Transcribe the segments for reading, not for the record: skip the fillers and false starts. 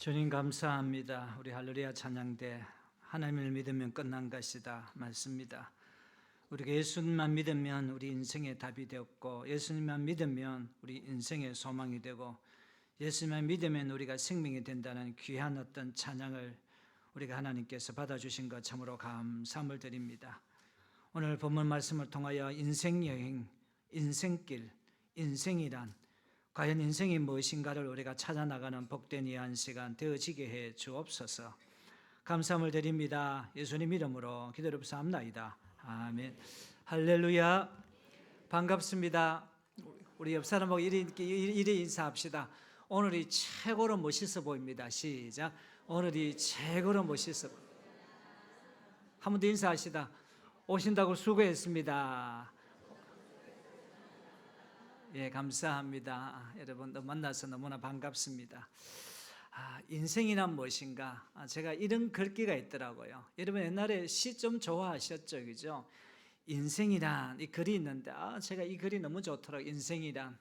주님 감사합니다. 우리 할렐루야 찬양대 하나님을 믿으면 끝난 것이다 맞습니다. 우리가 예수님만 믿으면 우리 인생의 답이 되었고, 예수님만 믿으면 우리 인생의 소망이 되고, 예수님만 믿으면 우리가 생명이 된다는 귀한 어떤 찬양을 우리가 하나님께서 받아주신 것 참으로 감사함을 드립니다. 오늘 본문 말씀을 통하여 인생여행, 인생길, 인생이란 과연 인생이 무엇인가를 우리가 찾아나가는 복된 이 한 시간 되어지게 해 주옵소서. 감사함을 드립니다. 예수님 이름으로 기도롭사옵나이다. 아멘. 할렐루야. 반갑습니다. 우리 옆 사람하고 이리 인사합시다. 오늘이 최고로 멋있어 보입니다. 시작. 오늘이 최고로 멋있어. 한 번 더 인사하시다. 오신다고 수고했습니다. 예, 감사합니다. 여러분 만나서 너무나 반갑습니다. 인생이란 무엇인가? 제가 이런 글귀가 있더라고요. 여러분 옛날에 시 좀 좋아하셨죠, 그죠? 인생이란 이 글이 있는데 제가 이 글이 너무 좋더라고요. 인생이란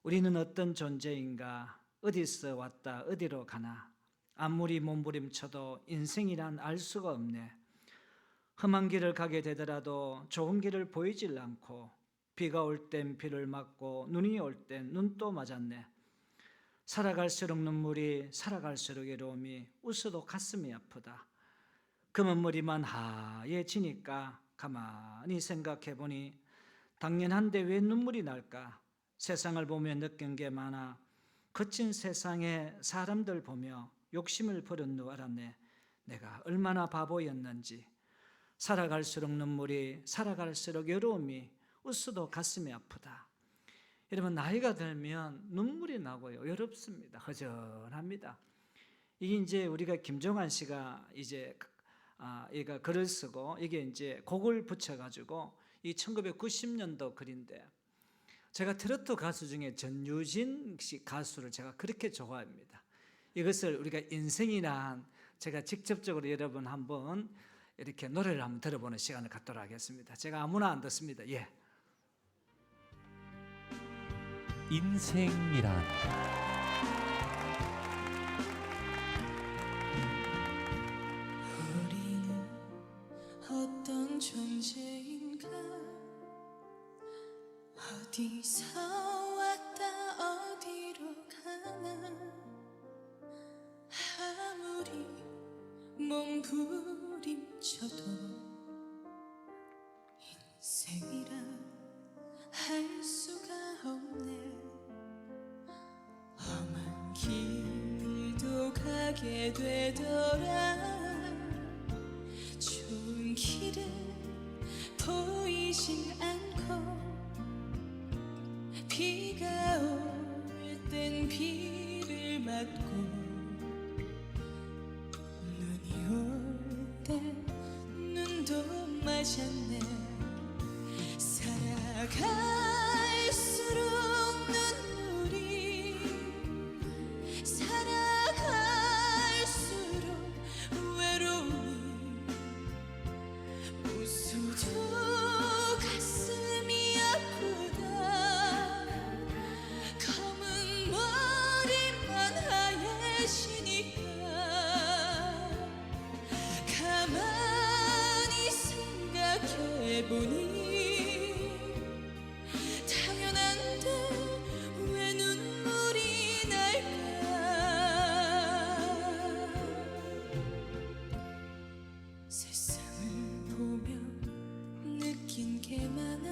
우리는 어떤 존재인가? 어디서 왔다 어디로 가나? 아무리 몸부림쳐도 인생이란 알 수가 없네. 험한 길을 가게 되더라도 좋은 길을 보이질 않고, 비가 올 땐 비를 맞고 눈이 올 땐 눈도 맞았네. 살아갈수록 눈물이, 살아갈수록 외로움이, 웃어도 가슴이 아프다. 검은 머리만 하얘지니까 가만히 생각해보니 당연한데 왜 눈물이 날까? 세상을 보며 느낀 게 많아. 거친 세상에 사람들 보며 욕심을 버렸노 알았네. 내가 얼마나 바보였는지. 살아갈수록 눈물이, 살아갈수록 외로움이, 웃어도 가슴이 아프다. 여러분 나이가 들면 눈물이 나고요, 외롭습니다. 허전합니다. 이게 이제 우리가 김종환 씨가 이제 얘가 글을 쓰고 이게 이제 곡을 붙여가지고 이 1990년도 글인데, 제가 트로트 가수 중에 전유진 씨 가수를 제가 그렇게 좋아합니다. 이것을 우리가 인생이란 제가 직접적으로 여러분 한번 이렇게 노래를 한번 들어보는 시간을 갖도록 하겠습니다. 제가 아무나 안 듣습니다. 예. 인생이란 우리는 어떤 존재인가? 어디서 왔다 어디로 가나? 아무리 몸부림쳐도 인생이라 할 수가 없네. 험한 길도 가게 되더라. 좋은 길은 보이진 않고, 비가 올 땐 비를 맞고, 눈이 올 땐 눈도 맞았네. 살아갈수록 눈물이, 살아갈수록 외로움이, 웃어도 가슴이 아프다. 검은 머리만 하얘지니까 가만히 생각해보니 당연한데 왜 눈물이 날까? 세상을 보며 느낀 게 많아.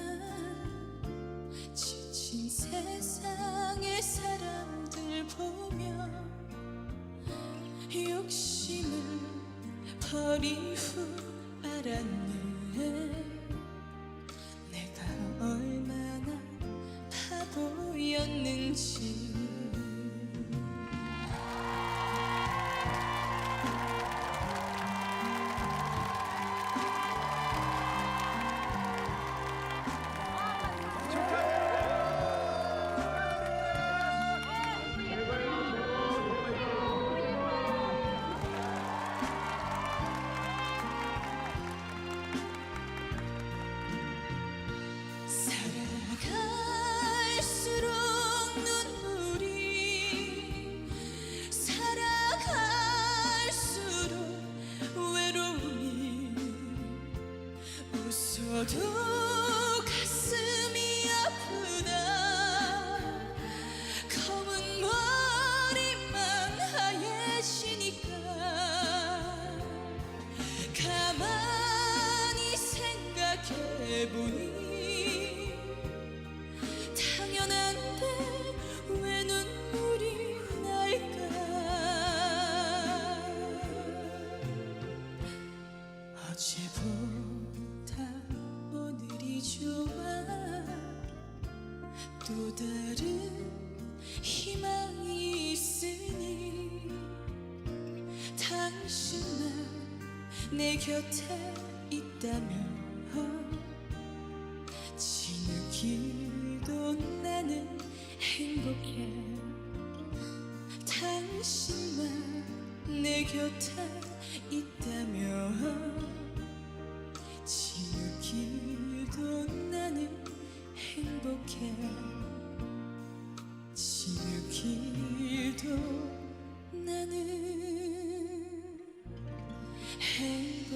지친 세상의 사람들 보며 욕심을 버린 후 알았네. 내가 얼마나 바보였는지. 모두 가슴이 아프다. 검은 머리만 하얘지니까 가만히 생각해보니 당연한데 왜 눈물이 날까. 어제보다 오늘이 좋아. 또 다른 희망이 있으니 당신만 내 곁에 있다면 지느끼도 나는 행복해. 당신만 내 곁에 있다면 지느끼도 나는 행복해. 지느끼도 나는 행복해.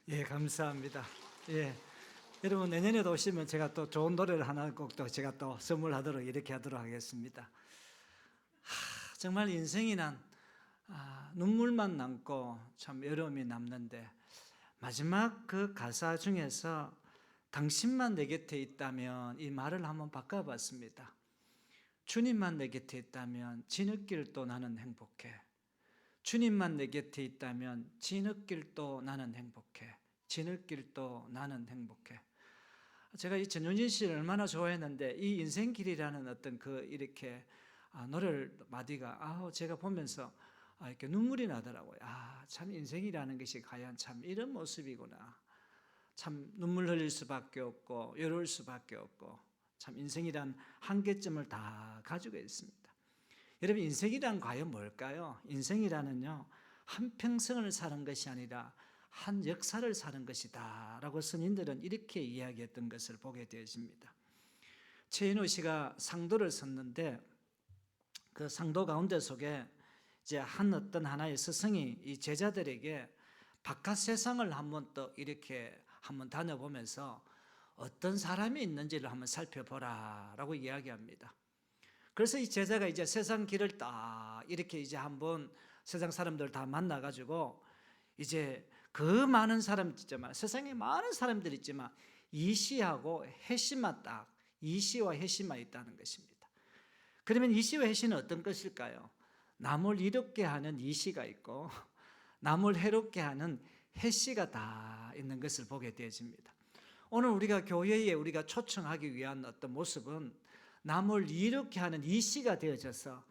예, 감사합니다. 예, 여러분 내년에도 오시면 제가 또 좋은 노래를 하나 꼭 또 제가 또 선물하도록 이렇게 하도록 하겠습니다. 정말 인생이란 눈물만 남고 참 외로움이 남는데 마지막 그 가사 중에서 당신만 내 곁에 있다면 이 말을 한번 바꿔봤습니다. 주님만 내 곁에 있다면 지느낄도 나는 행복해. 주님만 내 곁에 있다면 지느낄도 나는 행복해. 지느낄도 나는 행복해. 제가 이 전윤진 씨를 얼마나 좋아했는데 이 인생길이라는 어떤 그 이렇게 노래를 마디가 제가 보면서 이렇게 눈물이 나더라고요. 참 인생이라는 것이 과연 참 이런 모습이구나. 참 눈물 흘릴 수밖에 없고 외로울 수밖에 없고 참 인생이란 한계점을 다 가지고 있습니다. 여러분 인생이란 과연 뭘까요? 인생이라는요 한평생을 사는 것이 아니라 한 역사를 사는 것이다 라고 선인들은 이렇게 이야기했던 것을 보게 되어집니다. 최인호 씨가 상도를 썼는데 그 상도 가운데 속에 이제 어떤 하나의 스승이 이 제자들에게 바깥 세상을 한번 또 이렇게 한번 다녀보면서 어떤 사람이 있는지를 한번 살펴보라라고 이야기합니다. 그래서 이 제자가 이제 세상 길을 딱 이렇게 이제 한번 세상 사람들 다 만나가지고 이제 그 많은 사람 있지만 세상에 많은 사람들이 있지만 이시하고 해시만 딱 이시와 해시만 있다는 것입니다. 그러면 이시와 해시는 어떤 것일까요? 남을 이롭게 하는 이시가 있고 남을 해롭게 하는 해시가 다 있는 것을 보게 되어집니다. 오늘 우리가 교회에 우리가 초청하기 위한 어떤 모습은 남을 이롭게 하는 이시가 되어져서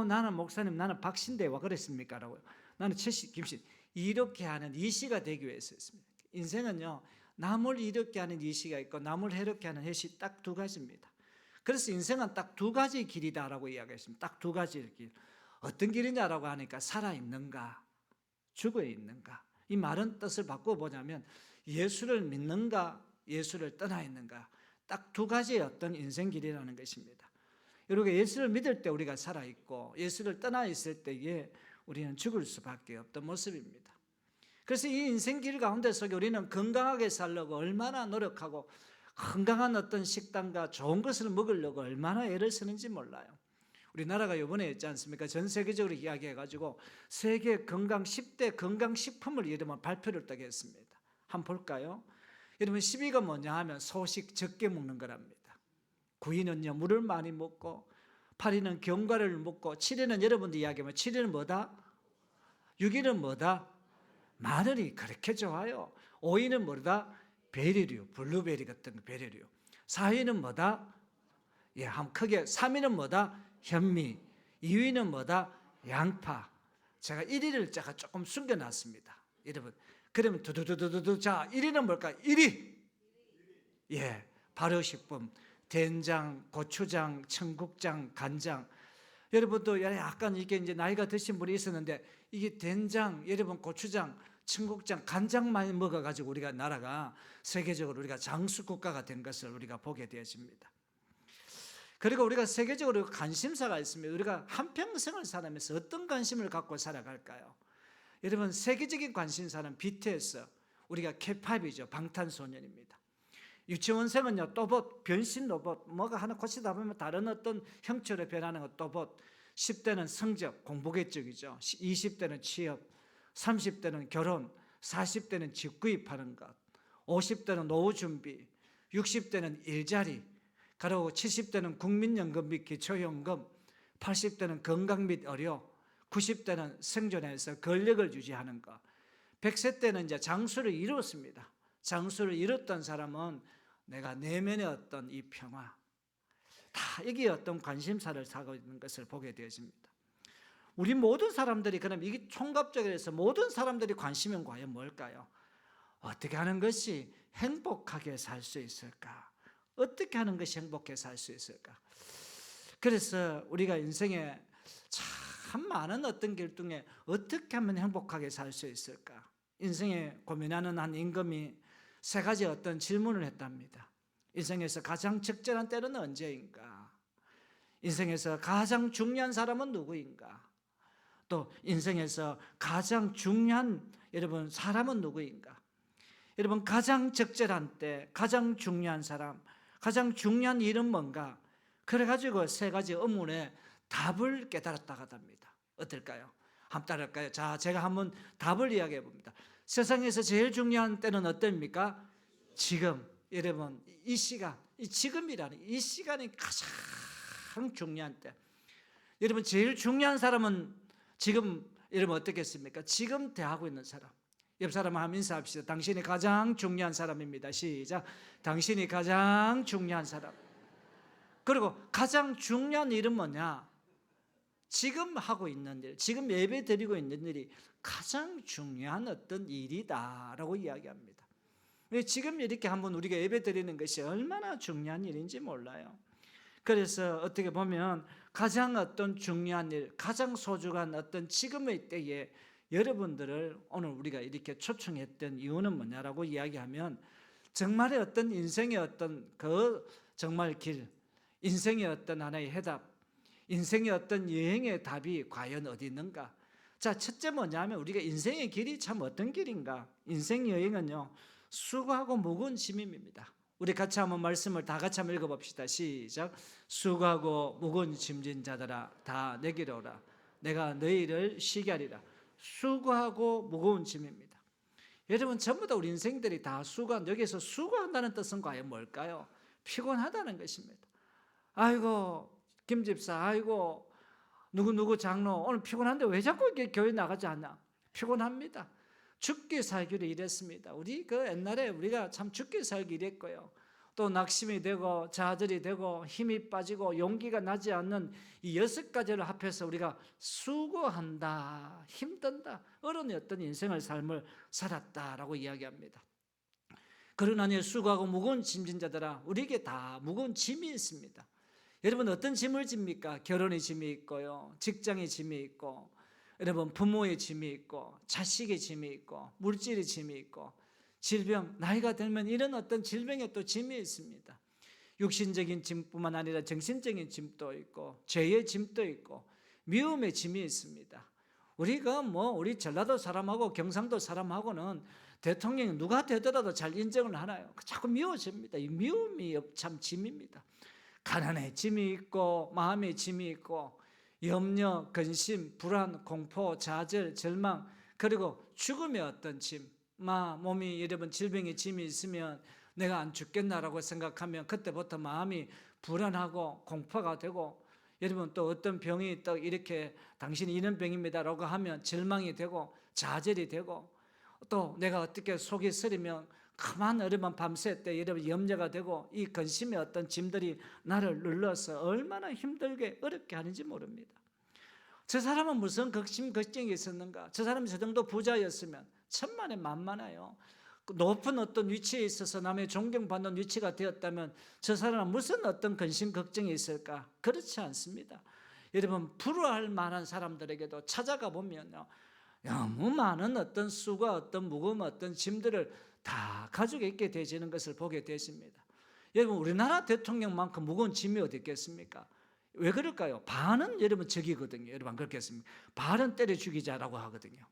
나는 목사님 나는 박신대 와 그랬습니까? 라고요. 나는 최씨 김씨 이롭게 하는 이시가 되기 위해서였습니다. 인생은요 남을 이롭게 하는 이시가 있고 남을 해롭게 하는 해시 딱 두 가지입니다. 그래서 인생은 딱 두 가지 길이다라고 이야기했습니다. 딱 두 가지 길. 어떤 길이냐라고 하니까 살아있는가 죽어있는가. 이 말은 뜻을 바꿔보자면 예수를 믿는가 예수를 떠나 있는가. 딱 두 가지의 어떤 인생 길이라는 것입니다. 여러분 예수를 믿을 때 우리가 살아있고 예수를 떠나 있을 때에 우리는 죽을 수밖에 없던 모습입니다. 그래서 이 인생 길 가운데 속에 우리는 건강하게 살려고 얼마나 노력하고 건강한 어떤 식단과 좋은 것을 먹으려고 얼마나 애를 쓰는지 몰라요. 우리나라가 이번에 있지 않습니까? 전 세계적으로 이야기해가지고 세계 건강 10대 건강식품을 이름을 발표를 딱 했습니다. 한번 볼까요? 여러분 10위가 뭐냐 하면 소식 적게 먹는 거랍니다. 9위는요 물을 많이 먹고 8위는 견과류를 먹고 7위는 여러분들 이야기하면 7위는 뭐다? 6위는 뭐다? 마늘이 그렇게 좋아요. 5위는 뭐다? 베리류, 블루베리 같은 베리류. 4위는 뭐다? 한번 크게 3위는 뭐다? 현미. 2위는 뭐다? 양파. 제가 1위를 제가 조금 숨겨놨습니다. 여러분 그러면 두두두두두 자 1위는 뭘까요? 1위 발효식품 된장, 고추장, 청국장, 간장. 여러분도 약간 이게 이제 나이가 드신 분이 있었는데 이게 된장, 여러분 고추장, 청국장, 간장 많이 먹어가지고 우리가 나라가 세계적으로 우리가 장수 국가가 된 것을 우리가 보게 되어집니다. 그리고 우리가 세계적으로 관심사가 있습니다. 우리가 한평생을 살아가면서 어떤 관심을 갖고 살아갈까요? 여러분 세계적인 관심사는 BTS, 우리가 K5이죠. 방탄소년입니다. 유치원생은요, 또봇, 변신 로봇, 뭐가 하나 고치다 보면 다른 어떤 형체로 변하는 것, 또봇. 10대는 성적, 공부 쪽이죠. 20대는 취업, 30대는 결혼, 40대는 집 구입하는 것, 50대는 노후 준비, 60대는 일자리, 그리고 70대는 국민연금 및 기초연금, 80대는 건강 및 의료, 90대는 생존해서 권력을 유지하는 것, 100세 때는 이제 장수를 이루었습니다. 장수를 이뤘던 사람은 내가 내면의 어떤 이 평화, 다 여기에 어떤 관심사를 사고 있는 것을 보게 되어집니다. 우리 모든 사람들이 그럼 이게 총괄적으로 해서 모든 사람들이 관심은 과연 뭘까요? 어떻게 하는 것이 행복하게 살 수 있을까? 어떻게 하는 것이 행복하게 살 수 있을까? 그래서 우리가 인생에 참 많은 어떤 길 중에 어떻게 하면 행복하게 살 수 있을까? 인생에 고민하는 한 임금이 세 가지 어떤 질문을 했답니다. 인생에서 가장 적절한 때는 언제인가? 인생에서 가장 중요한 사람은 누구인가? 또 인생에서 가장 중요한 여러분 사람은 누구인가? 여러분 가장 적절한 때, 가장 중요한 사람, 가장 중요한 일은 뭔가? 그래가지고 세 가지 의문에 답을 깨달았다고 합니다. 어떨까요? 한번 따라할까요? 자, 제가 한번 답을 이야기해 봅니다. 세상에서 제일 중요한 때는 어때입니까? 지금. 여러분 이 시간, 이 지금이라는 이 시간이 가장 중요한 때. 여러분 제일 중요한 사람은 지금 여러분 어떻겠습니까? 지금 대하고 있는 사람. 옆 사람 한번 인사합시다. 당신이 가장 중요한 사람입니다. 시작. 당신이 가장 중요한 사람. 그리고 가장 중요한 일은 뭐냐? 지금 하고 있는 일, 지금 예배 드리고 있는 일이 가장 중요한 어떤 일이다라고 이야기합니다. 지금 이렇게 한번 우리가 예배 드리는 것이 얼마나 중요한 일인지 몰라요. 그래서 어떻게 보면 가장 어떤 중요한 일, 가장 소중한 어떤 지금의 때에 여러분들을 오늘 우리가 이렇게 초청했던 이유는 뭐냐라고 이야기하면 정말의 어떤 인생의 어떤 그 정말 길, 인생의 어떤 하나의 해답, 인생의 어떤 여행의 답이 과연 어디 있는가? 자, 첫째 뭐냐면 우리가 인생의 길이 참 어떤 길인가? 인생 여행은요, 수고하고 무거운 짐입니다. 우리 같이 한번 말씀을 다 같이 한번 읽어봅시다. 시작. 수고하고 무거운 짐진 자들아 다 내게로 오라. 내가 너희를 쉬게 하리라. 수고하고 무거운 짐입니다. 여러분 전부 다 우리 인생들이 다 수고한, 여기서 수고한다는 뜻은 과연 뭘까요? 피곤하다는 것입니다. 아이고 김 집사, 아이고 누구 장로 오늘 피곤한데 왜 자꾸 이렇게 교회 나가지 않나? 피곤합니다. 죽기 살기로 일했습니다. 우리 그 옛날에 우리가 참 죽기 살기 일했고요. 또 낙심이 되고 좌절이 되고 힘이 빠지고 용기가 나지 않는 이 6가지를 합해서 우리가 수고한다, 힘든다, 어려운 어떤 인생을 삶을 살았다라고 이야기합니다. 그러나 수고하고 무거운 짐진 자들아, 우리에게 다 무거운 짐이 있습니다. 여러분 어떤 짐을 집니까? 결혼의 짐이 있고요, 직장의 짐이 있고, 여러분 부모의 짐이 있고, 자식의 짐이 있고, 물질의 짐이 있고, 질병, 나이가 들면 이런 어떤 질병의 또 짐이 있습니다. 육신적인 짐뿐만 아니라 정신적인 짐도 있고, 죄의 짐도 있고, 미움의 짐이 있습니다. 우리가 우리 전라도 사람하고 경상도 사람하고는 대통령이 누가 되더라도 잘 인정을 하나요? 자꾸 미워집니다. 이 미움이 참 짐입니다. 가난의 짐이 있고, 마음의 짐이 있고, 염려, 근심, 불안, 공포, 좌절, 절망, 그리고 죽음의 어떤 짐. 몸이 여러분 질병의 짐이 있으면 내가 안 죽겠나라고 생각하면 그때부터 마음이 불안하고 공포가 되고, 여러분 또 어떤 병이 또 이렇게 당신이 이런 병입니다라고 하면 절망이 되고 좌절이 되고, 또 내가 어떻게 속이 쓰리면 그만 어려운 밤새 때 여러분 염려가 되고, 이 근심의 어떤 짐들이 나를 눌러서 얼마나 힘들게 어렵게 하는지 모릅니다. 저 사람은 무슨 걱정이 있었는가? 저 사람이 저 정도 부자였으면 천만에 만만해요. 높은 어떤 위치에 있어서 남의 존경받는 위치가 되었다면 저 사람은 무슨 어떤 근심 걱정이 있을까? 그렇지 않습니다. 여러분 부러워할 만한 사람들에게도 찾아가 보면요, 너무 많은 어떤 수고, 어떤 무거움, 어떤 짐들을 다 가지고 있게 되지는 것을 보게 되십니다. 여러분 우리나라 대통령만큼 무거운 짐이 어디 있겠습니까? 왜 그럴까요? 반은 여러분 적이거든요. 여러분 그렇겠습니까? 반은 때려 죽이자라고 하거든요.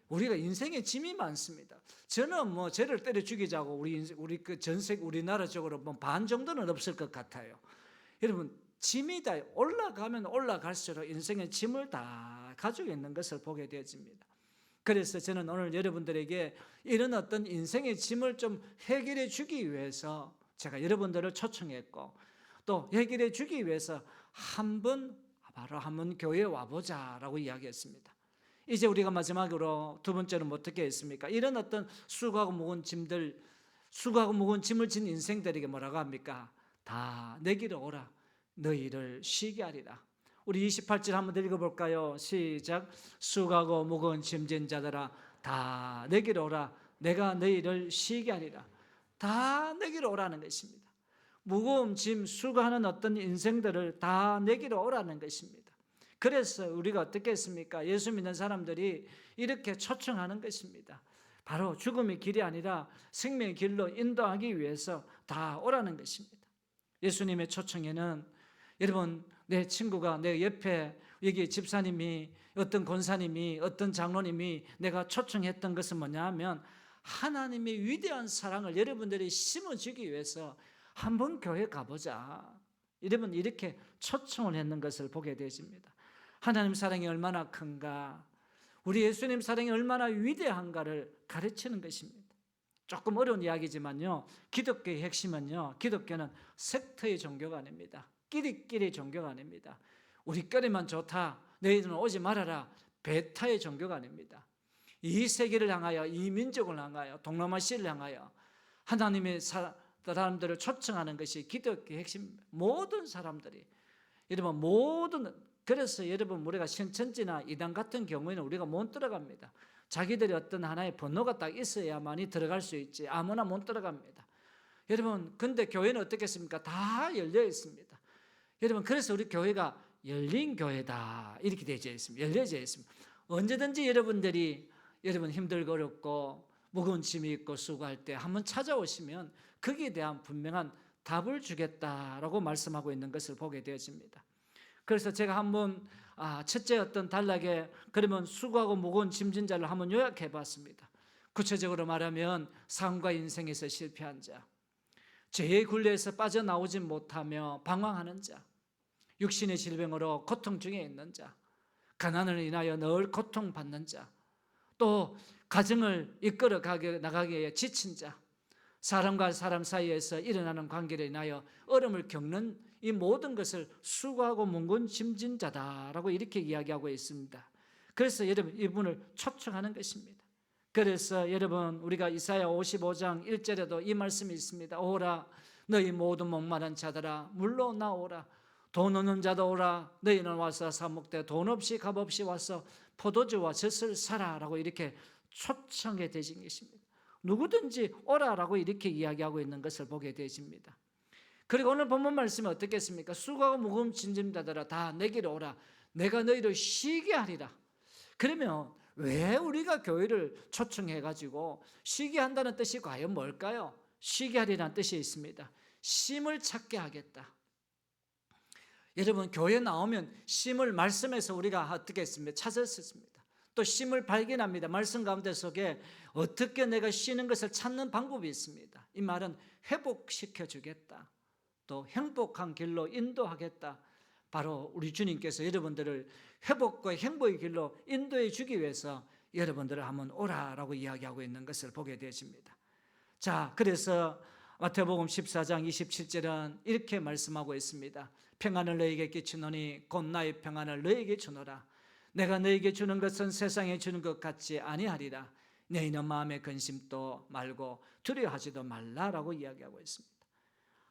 우리가 인생에 짐이 많습니다. 저는 뭐 죄를 때려 죽이자고 우리 그 전세 우리나라적으로 뭐 반 정도는 없을 것 같아요. 여러분 짐이 다 올라가면 올라갈수록 인생의 짐을 다 가지고 있는 것을 보게 되어집니다. 그래서 저는 오늘 여러분들에게 이런 어떤 인생의 짐을 좀 해결해 주기 위해서 제가 여러분들을 초청했고 또 해결해 주기 위해서 한번 교회에 와보자라고 이야기했습니다. 이제 우리가 마지막으로 두 번째는 어떻게 했습니까? 이런 어떤 수고하고 무거운 짐을 진 인생들에게 뭐라고 합니까? 다 내게로 오라. 너희를 쉬게 하리라. 우리 28절 한번 읽어볼까요? 시작. 수고하고 무거운 짐진 자들아 다 내게로 오라. 내가 너희를 쉬게 하리라. 다 내게로 오라는 것입니다. 무거운 짐, 수고하는 어떤 인생들을 다 내게로 오라는 것입니다. 그래서 우리가 어떻게 했습니까? 예수 믿는 사람들이 이렇게 초청하는 것입니다. 바로 죽음의 길이 아니라 생명의 길로 인도하기 위해서 다 오라는 것입니다. 예수님의 초청에는 여러분 내 친구가 내 옆에 여기 집사님이 어떤 권사님이 어떤 장로님이 내가 초청했던 것은 뭐냐 하면 하나님의 위대한 사랑을 여러분들이 심어주기 위해서 한번 교회 가보자. 여러분 이렇게 초청을 했는 것을 보게 되십니다. 하나님 사랑이 얼마나 큰가, 우리 예수님 사랑이 얼마나 위대한가를 가르치는 것입니다. 조금 어려운 이야기지만요, 기독교의 핵심은요, 기독교는 섹터의 종교가 아닙니다. 끼리끼리 종교가 아닙니다. 우리끼리만 좋다, 너희들은 오지 말아라, 배타의 종교가 아닙니다. 이 세계를 향하여, 이 민족을 향하여, 동남아시아를 향하여 하나님의 사람들을 초청하는 것이 기독교의 핵심입니다. 모든 사람들이, 여러분 그래서 여러분 우리가 신천지나 이단 같은 경우에는 우리가 못 들어갑니다. 자기들이 어떤 하나의 번호가 딱 있어야만이 들어갈 수 있지 아무나 못 들어갑니다. 여러분 근데 교회는 어떻겠습니까? 다 열려 있습니다. 여러분 그래서 우리 교회가 열린 교회다 이렇게 되어 있습니다. 열려져 있습니다. 언제든지 여러분들이 여러분 힘들고 어렵고 무거운 짐이 있고 수고할 때 한번 찾아오시면 거기에 대한 분명한 답을 주겠다라고 말씀하고 있는 것을 보게 되어집니다. 그래서 제가 한번 첫째 어떤 단락에 그러면 수고하고 무거운 짐진 자를 한번 요약해 봤습니다. 구체적으로 말하면 삶과 인생에서 실패한 자, 죄의 굴레에서 빠져나오지 못하며 방황하는 자, 육신의 질병으로 고통 중에 있는 자, 가난을 인하여 늘 고통받는 자, 또 가정을 이끌어 나가기에 지친 자, 사람과 사람 사이에서 일어나는 관계를 인하여 어려움을 겪는 이 모든 것을 수고하고 무거운 짐진 자다라고 이렇게 이야기하고 있습니다. 그래서 여러분 이분을 초청하는 것입니다. 그래서 여러분 우리가 이사야 55장 1절에도 이 말씀이 있습니다. 오라 너희 모든 목마른 자들아 물로 나오라. 돈 없는 자도 오라. 너희는 와서 사목대 돈 없이 값 없이 와서 포도주와 젖을 사라라고 이렇게 초청해 되신 것입니다. 누구든지 오라라고 이렇게 이야기하고 있는 것을 보게 되십니다. 그리고 오늘 본문 말씀이 어떻겠습니까? 수고하고 무거운 짐진 자들아 다 내게로 오라. 내가 너희를 쉬게 하리라. 그러면 왜 우리가 교회를 초청해가지고 쉬게 한다는 뜻이 과연 뭘까요? 쉬게 하리라는 뜻이 있습니다. 쉼을 찾게 하겠다. 여러분 교회 나오면 쉼을 말씀에서 우리가 어떻게 했습니까? 찾았습니다. 또 쉼을 발견합니다. 말씀 가운데 속에 어떻게 내가 쉬는 것을 찾는 방법이 있습니다. 이 말은 회복시켜 주겠다. 또 행복한 길로 인도하겠다. 바로 우리 주님께서 여러분들을 회복과 행복의 길로 인도해 주기 위해서 여러분들을 한번 오라라고 이야기하고 있는 것을 보게 되십니다. 자, 그래서 마태복음 14장 27절은 이렇게 말씀하고 있습니다. 평안을 너에게 끼치노니 곧 나의 평안을 너에게 주노라. 내가 너에게 주는 것은 세상에 주는 것 같지 아니하리라. 너희는 마음에 근심도 말고 두려워하지도 말라라고 이야기하고 있습니다.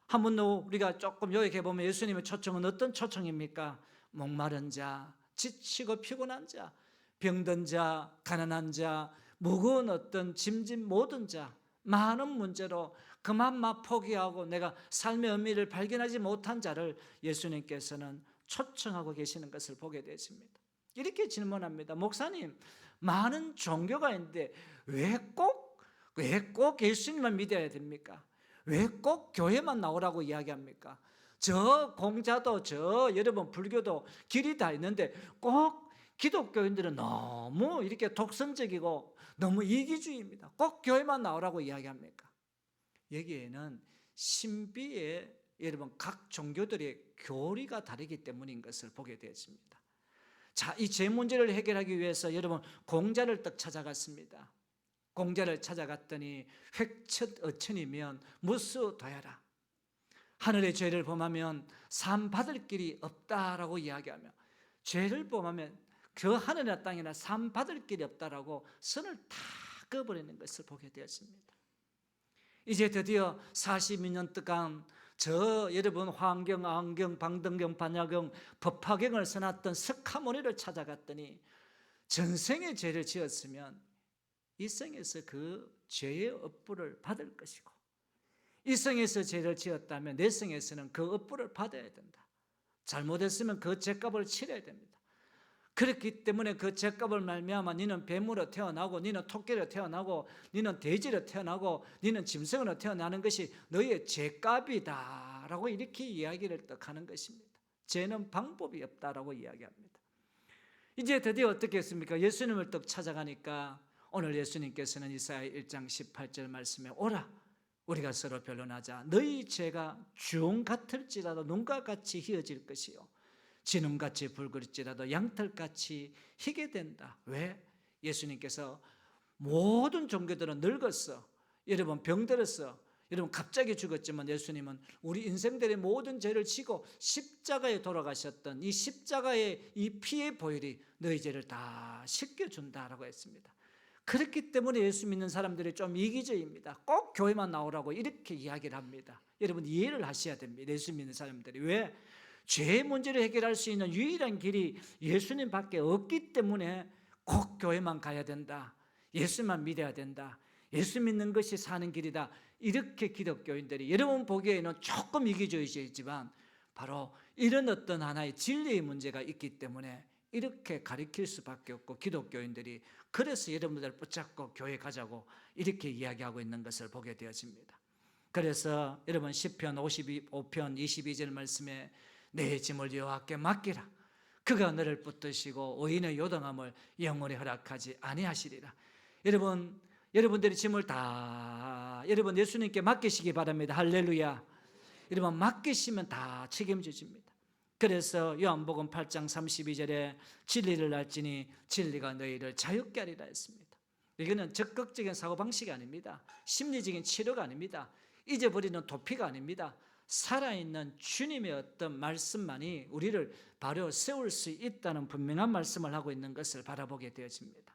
한 번 더 우리가 조금 요약해 보면 예수님의 초청은 어떤 초청입니까? 목마른 자, 지치고 피곤한 자, 병든 자, 가난한 자, 무거운 어떤 짐진 모든 자, 많은 문제로 그만 포기하고 내가 삶의 의미를 발견하지 못한 자를 예수님께서는 초청하고 계시는 것을 보게 되십니다. 이렇게 질문합니다. 목사님, 많은 종교가 있는데 왜 꼭 예수님만 믿어야 됩니까? 왜 꼭 교회만 나오라고 이야기합니까? 저 공자도 여러분 불교도 길이 다 있는데 꼭 기독교인들은 너무 이렇게 독선적이고 너무 이기주의입니다. 꼭 교회만 나오라고 이야기합니까? 여기에는 신비의 여러분 각 종교들의 교리가 다르기 때문인 것을 보게 되었습니다. 자, 이 제 문제를 해결하기 위해서 여러분 공자를 딱 찾아갔습니다. 공자를 찾아갔더니 획첫 어천이면 무수도야라. 하늘의 죄를 범하면 산 받을 길이 없다라고 이야기하며 죄를 범하면 그 하늘이나 땅이나 산 받을 길이 없다라고 선을 다 그어버리는 것을 보게 되었습니다. 이제 드디어 42년 동안 저 여러분 화엄경, 아엄경, 방등경, 반야경, 법화경을 써놨던 석가모니를 찾아갔더니 전생의 죄를 지었으면 이 생에서 그 죄의 업부를 받을 것이고 이 생에서 죄를 지었다면 내 생에서는 그 업부를 받아야 된다. 잘못했으면 그 죄값을 치러야 됩니다. 그렇기 때문에 그 죄값을 말미암아 너는 뱀으로 태어나고 너는 토끼로 태어나고 너는 돼지로 태어나고 너는 짐승으로 태어나는 것이 너의 죄값이다 라고 이렇게 이야기를 딱 하는 것입니다. 죄는 방법이 없다라고 이야기합니다. 이제 드디어 어떻게 했습니까? 예수님을 딱 찾아가니까 오늘 예수님께서는 이사야 1장 18절 말씀에 오라 우리가 서로 변론하자. 너희 죄가 주홍 같을지라도 눈과 같이 희어질 것이요 진홍같이 붉을지라도 양털같이 희게 된다. 왜? 예수님께서 모든 종교들은 늙었어. 여러분 병들었어. 여러분 갑자기 죽었지만 예수님은 우리 인생들의 모든 죄를 지고 십자가에 돌아가셨던 이 십자가의 이 피의 보혈이 너희 죄를 다 씻겨준다라고 했습니다. 그렇기 때문에 예수 믿는 사람들이 좀 이기적입니다. 꼭 교회만 나오라고 이렇게 이야기를 합니다. 여러분 이해를 하셔야 됩니다. 예수 믿는 사람들이 왜? 죄의 문제를 해결할 수 있는 유일한 길이 예수님밖에 없기 때문에 꼭 교회만 가야 된다. 예수만 믿어야 된다. 예수 믿는 것이 사는 길이다. 이렇게 기독교인들이 여러분 보기에는 조금 이기주의지만 바로 이런 어떤 하나의 진리의 문제가 있기 때문에 이렇게 가리킬 수밖에 없고 기독교인들이 그래서 여러분들 붙잡고 교회 가자고 이렇게 이야기하고 있는 것을 보게 되어집니다. 그래서 여러분 시편 55편 22절 말씀에 내 짐을 여호와께 맡기라. 그가 너를 붙드시고 의인의 요동함을 영원히 허락하지 아니하시리라. 여러분들이 짐을 다 여러분 예수님께 맡기시기 바랍니다. 할렐루야. 여러분 맡기시면 다 책임지십니다. 그래서 요한복음 8장 32절에 진리를 알지니 진리가 너희를 자유케 하리라 했습니다. 이거는 적극적인 사고방식이 아닙니다. 심리적인 치료가 아닙니다. 잊어버리는 도피가 아닙니다. 살아있는 주님의 어떤 말씀만이 우리를 바로 세울 수 있다는 분명한 말씀을 하고 있는 것을 바라보게 되어집니다.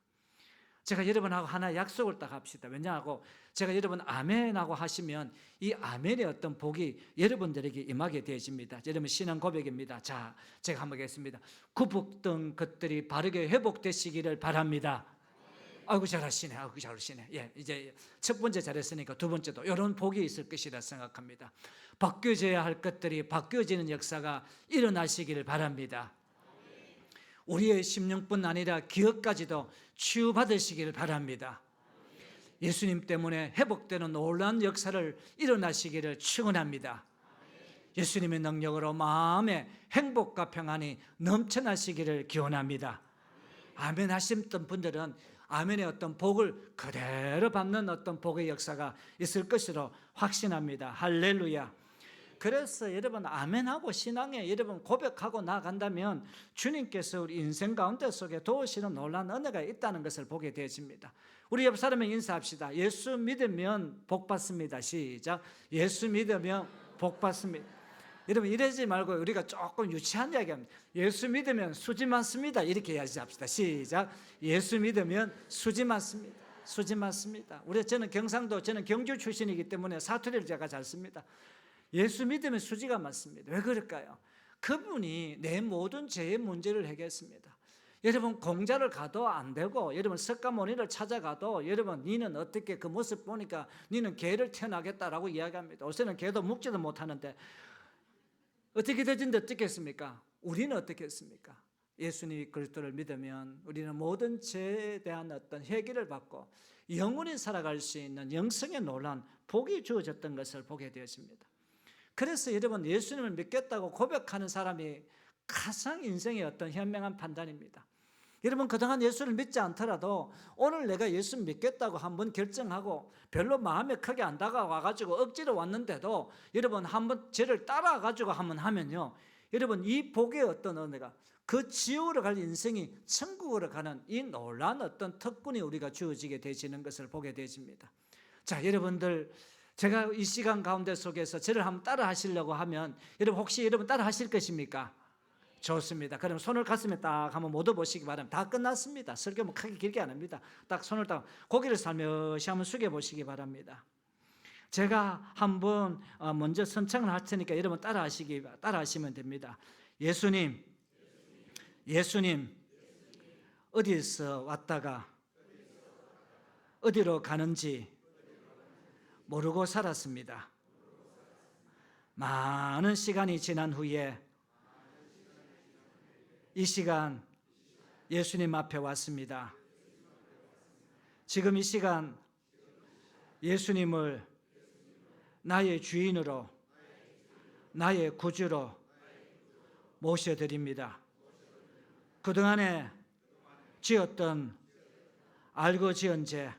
제가 여러분하고 하나 약속을 딱 합시다. 왜냐하고 제가 여러분 아멘하고 하시면 이 아멘의 어떤 복이 여러분들에게 임하게 되어집니다. 여러분 신앙 고백입니다. 자, 제가 한번 하겠습니다. 굽었던 것들이 바르게 회복되시기를 바랍니다. 아이고 잘하시네. 아이고 잘하시네. 예, 이제 첫 번째 잘했으니까 두 번째도 이런 복이 있을 것이라 생각합니다. 바뀌어져야 할 것들이 바뀌어지는 역사가 일어나시기를 바랍니다. 우리의 심령뿐 아니라 기억까지도 치유받으시기를 바랍니다. 예수님 때문에 회복되는 놀라운 역사를 일어나시기를 축원합니다. 예수님의 능력으로 마음의 행복과 평안이 넘쳐나시기를 기원합니다. 아멘 하셨던 분들은 아멘의 어떤 복을 그대로 받는 어떤 복의 역사가 있을 것으로 확신합니다. 할렐루야. 그래서 여러분 아멘하고 신앙에 여러분 고백하고 나아간다면 주님께서 우리 인생 가운데 속에 도우시는 놀라운 은혜가 있다는 것을 보게 되어집니다. 우리 옆 사람에게 인사합시다. 예수 믿으면 복 받습니다. 시작. 예수 믿으면 복 받습니다. 여러분 이러지 말고 우리가 조금 유치한 이야기합니다. 예수 믿으면 수지 많습니다. 이렇게 이야기합시다. 시작. 예수 믿으면 수지 많습니다. 수지 많습니다. 저는 경상도, 저는 경주 출신이기 때문에 사투리를 제가 잘 씁니다. 예수 믿으면 수지가 많습니다. 왜 그럴까요? 그분이 내 모든 죄의 문제를 해결했습니다. 여러분 공자를 가도 안 되고 여러분 석가모니를 찾아가도 여러분 니는 어떻게 그 모습 보니까 니는 개를 태어나겠다라고 이야기합니다. 요새는 개도 묵지도 못하는데 어떻게 되진데 어떻게 했습니까? 우리는 어떻게 했습니까? 예수님 그리스도를 믿으면 우리는 모든 죄에 대한 어떤 해결을 받고 영원히 살아갈 수 있는 영성의 놀라운 복이 주어졌던 것을 보게 되었습니다. 그래서 여러분 예수님을 믿겠다고 고백하는 사람이 가장 인생의 어떤 현명한 판단입니다. 여러분 그동안 예수를 믿지 않더라도 오늘 내가 예수 믿겠다고 한번 결정하고 별로 마음에 크게 안 다가와가지고 억지로 왔는데도 여러분 한번 저를 따라가지고 한번 하면요, 여러분 이 복의 어떤 은혜가 그 지옥으로 갈 인생이 천국으로 가는 이 놀라운 어떤 특권이 우리가 주어지게 되시는 것을 보게 되십니다. 자, 여러분들 제가 이 시간 가운데 속에서 저를 한번 따라 하시려고 하면 여러분 혹시 여러분 따라 하실 것입니까? 좋습니다. 그럼 손을 가슴에 딱 한번 모두 보시기 바랍니다. 다 끝났습니다. 설교 뭐 크게 길게 안 합니다. 딱 손을 딱 고개를 살며시 한번 숙여 보시기 바랍니다. 제가 한번 먼저 선창을 할 테니까 여러분 따라하시면 됩니다. 예수님 어디서 왔다가 어디로 가는지 모르고 살았습니다. 많은 시간이 지난 후에 이 시간 예수님 앞에 왔습니다. 지금 이 시간 예수님을 나의 주인으로, 나의 구주로 모셔드립니다. 그동안에 지었던 알고 지은 죄,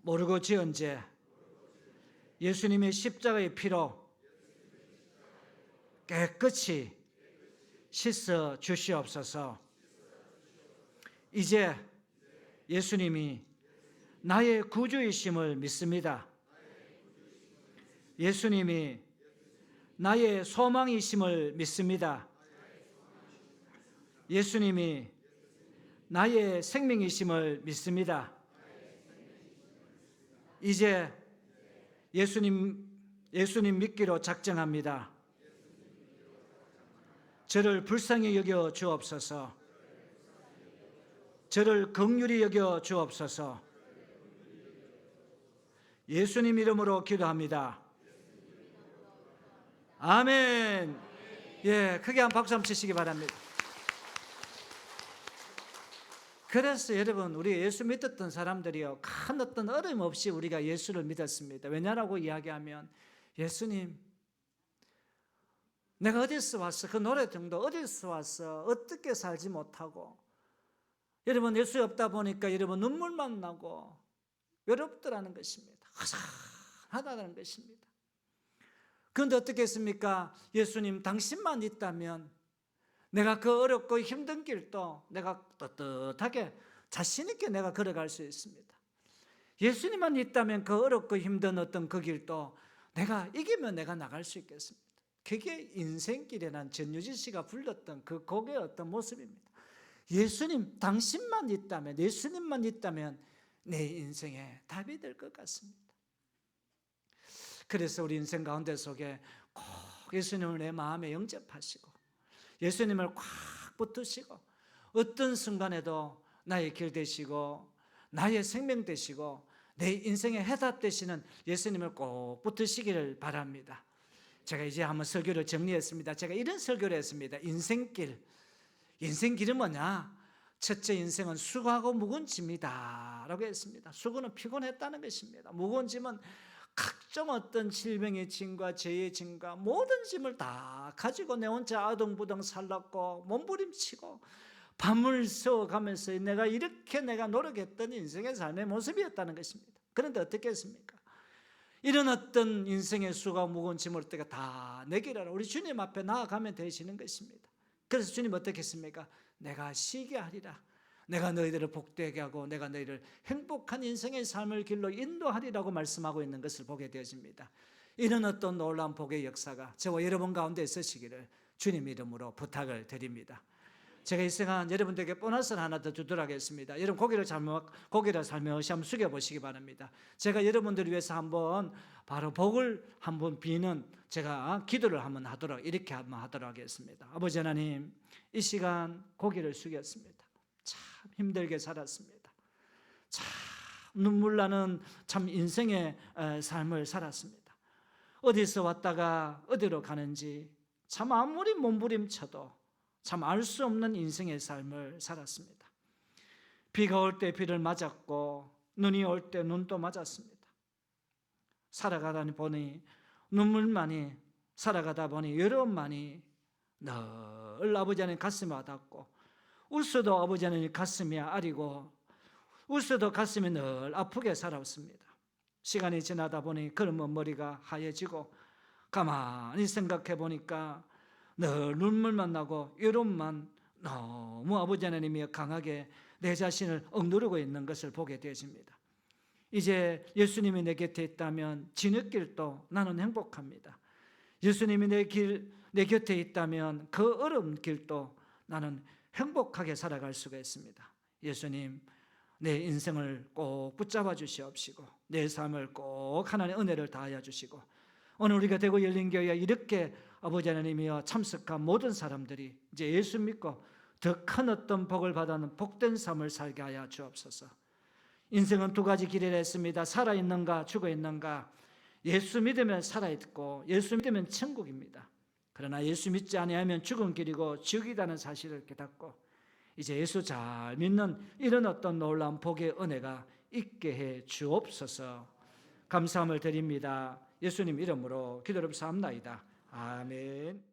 모르고 지은 죄, 예수님의 십자가의 피로 깨끗이 씻어 주시옵소서. 이제 예수님이 나의 구주이심을 믿습니다. 예수님이 나의 소망이심을 믿습니다. 예수님이 나의 생명이심을 믿습니다. 이제 예수님 믿기로 작정합니다. 저를 불쌍히 여겨 주옵소서. 저를 긍휼히 여겨 주옵소서. 예수님 이름으로 기도합니다. 아멘. 예, 크게 한 박수 한번 치시기 바랍니다. 그래서 여러분 우리 예수 믿었던 사람들이요, 큰 어떤 어려움 없이 우리가 예수를 믿었습니다. 왜냐라고 이야기하면 예수님 내가 어디서 왔어? 그 노래 정도 어디서 왔어? 어떻게 살지 못하고 여러분 예수 없다 보니까 여러분 눈물만 나고 외롭더라는 것입니다. 허전하다는 것입니다. 그런데 어떻게 했습니까? 예수님 당신만 있다면 내가 그 어렵고 힘든 길도 내가 떳떳하게 자신 있게 내가 걸어갈 수 있습니다. 예수님만 있다면 그 어렵고 힘든 어떤 그 길도 내가 이기면 내가 나갈 수 있겠습니다. 그게 인생길이라는 전유진 씨가 불렀던 그 곡의 어떤 모습입니다. 예수님 당신만 있다면, 예수님만 있다면 내 인생의 답이 될 것 같습니다. 그래서 우리 인생 가운데 속에 꼭 예수님을 내 마음에 영접하시고 예수님을 꽉 붙드시고 어떤 순간에도 나의 길 되시고 나의 생명 되시고 내 인생의 해답 되시는 예수님을 꼭 붙드시기를 바랍니다. 제가 이제 한번 설교를 정리했습니다. 제가 이런 설교를 했습니다. 인생길은 뭐냐? 첫째, 인생은 수고하고 무거운 짐이다 라고 했습니다. 수고는 피곤했다는 것입니다. 무거운 짐은 각종 어떤 질병의 짐과 죄의 짐과 모든 짐을 다 가지고 내 혼자 아동부동 살랐고 몸부림치고 밤을 새워가면서 내가 이렇게 내가 노력했던 인생의 삶의 모습이었다는 것입니다. 그런데 어떻게 했습니까? 이런 어떤 인생의 수고와 무거운 짐을 때가 다 내기라 우리 주님 앞에 나아가면 되시는 것입니다. 그래서 주님 어떻게 했습니까? 내가 쉬게 하리라. 내가 너희들을 복되게 하고 내가 너희를 행복한 인생의 삶을 길로 인도하리라고 말씀하고 있는 것을 보게 되어집니다. 이런 어떤 놀라운 복의 역사가 저와 여러분 가운데 있으시기를 주님 이름으로 부탁을 드립니다. 제가 이 시간 여러분들에게 보너스를 하나 더 주도록 하겠습니다. 여러분 고개를 살며시 한번 숙여보시기 바랍니다. 제가 여러분들을 위해서 한번 바로 복을 한번 비는 제가 기도를 한번 하도록 이렇게 한번 하도록 하겠습니다. 아버지 하나님, 이 시간 고개를 숙였습니다. 참 힘들게 살았습니다. 참 눈물 나는 참 인생의 삶을 살았습니다. 어디서 왔다가 어디로 가는지 참 아무리 몸부림쳐도 참 알 수 없는 인생의 삶을 살았습니다. 비가 올 때 비를 맞았고 눈이 올 때 눈도 맞았습니다. 살아가다 보니 눈물만이, 살아가다 보니 외로움만이 늘 아버지 안에 가슴에 와닿고 웃어도 아버지 하나님 가슴이 아리고 웃어도 가슴이 늘 아프게 살아왔습니다. 시간이 지나다 보니 그러면 머리가 하얘지고 가만히 생각해 보니까 늘 눈물만 나고 여름만 너무 아버지 하나님이 강하게 내 자신을 억누르고 있는 것을 보게 되어집니다. 이제 예수님이 내 곁에 있다면 진흙길도 나는 행복합니다. 예수님이 내 곁에 있다면 그 어려운 길도 나는 행복하게 살아갈 수가 있습니다. 예수님, 내 인생을 꼭 붙잡아 주시옵시고 내 삶을 꼭 하나님의 은혜를 다하여 주시고 오늘 우리가 대구 열린교회에 이렇게 아버지 하나님이여 참석한 모든 사람들이 이제 예수 믿고 더 큰 어떤 복을 받아는 복된 삶을 살게 하여 주옵소서. 인생은 두 가지 길이라 했습니다. 살아있는가 죽어있는가. 예수 믿으면 살아있고 예수 믿으면 천국입니다. 그러나 예수 믿지 아니하면 죽은 길이고 지옥이라는 사실을 깨닫고 이제 예수 잘 믿는 이런 어떤 놀라운 복의 은혜가 있게 해 주옵소서. 감사함을 드립니다. 예수님 이름으로 기도를 삼나이다. 아멘.